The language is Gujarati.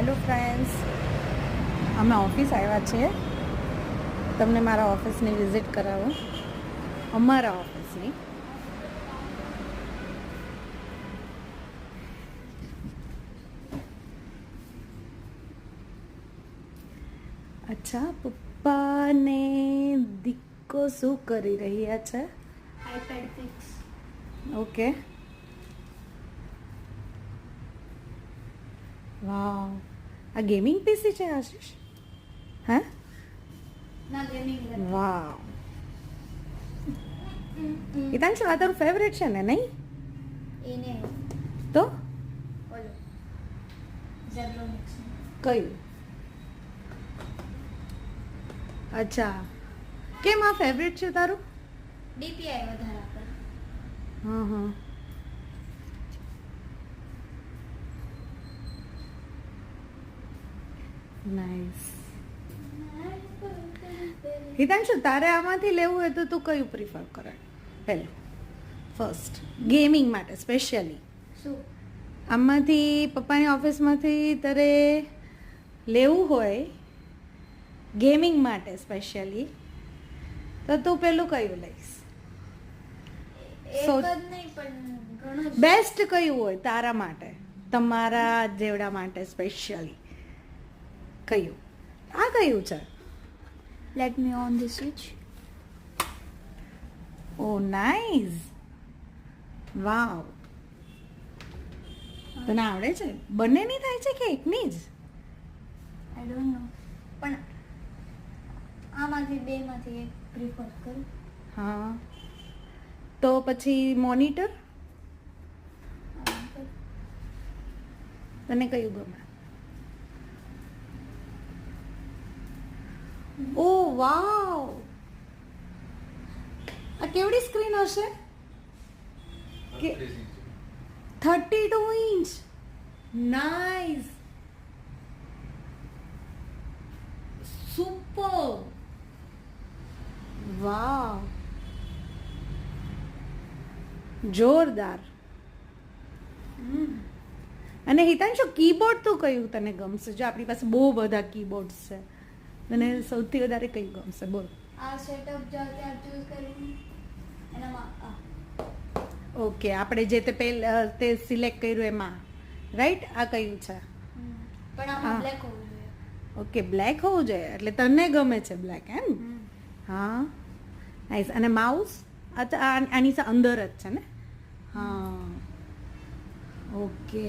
હેલો ફ્રેન્ડ્સ, અમે ઓફિસ આવ્યા છીએ તમને મારા ઓફિસની વિઝિટ કરાવો. અમારા ઓફિસની અચ્છા, પપ્પા ને દીકો શું કરી રહ્યા છે? IPad fix. ઓકે, વાવ, આ ગેમિંગ પીસી છે આશીષ? હે, ના ગેમિંગ લેપટોપ. વાવ. હિતાંશુ, આ તારું ફેવરેટ છે ને, નહીં? એને તો ઓલો ઝેબ્રોનિક્સ. કયું? અચ્છા, કેમ આ ફેવરેટ છે તારું? ડીપીઆઈ વધારે આપે. હા હા, નાઇસ. હિતાંશુ, તારે આમાંથી લેવું હોય તો તું કયું પ્રિફર કરે? પહેલું ફર્સ્ટ ગેમિંગ માટે સ્પેશિયલી શું? આમાંથી પપ્પાની ઓફિસમાંથી તારે લેવું હોય ગેમિંગ માટે સ્પેશિયલી તો તું પેલું કયું લઈશ? એક So- જ નહીં પણ ઘણું જ. બેસ્ટ કયું હોય તારા માટે, તમારા જેવડા માટે સ્પેશિયલી કયું? આ કયું છે? Let me on the switch. Oh nice, wow. તને આવડે છે? બંનેની થાય છે કે એકની જ? આઈ ડોન્ટ નો, પણ આમાંથી બેમાંથી એક પ્રિફર કરું. હા, તો પછી મોનિટર તને કયું ગમે? ઓ વાવ, આ કેવડી સ્ક્રીન હશે? 32 ઇંચ. નાઇસ, સુપર, વાવ, જોરદાર. અને હિતાંશુ, કીબોર્ડ તો કયું તને ગમશે? જો આપણી પાસે બહુ બધા કીબોર્ડ્સ છે, તને સૌથી વધારે કયું ગમશે? બોલ. આ સેટઅપ જ્યાં ચૂઝ કર્યું એનામાં આ ઓકે, આપણે જે તે સિલેક્ટ કર્યું એમાં, રાઈટ? આ કયું છે? પણ હા. આમાં બ્લેક હોવું જોઈએ. ઓકે, બ્લેક હોવું જોઈએ, એટલે તને ગમે છે બ્લેક, એમ? હા, નાઈસ. અને માઉસ આની અંદર જ છે ને? હા, ઓકે.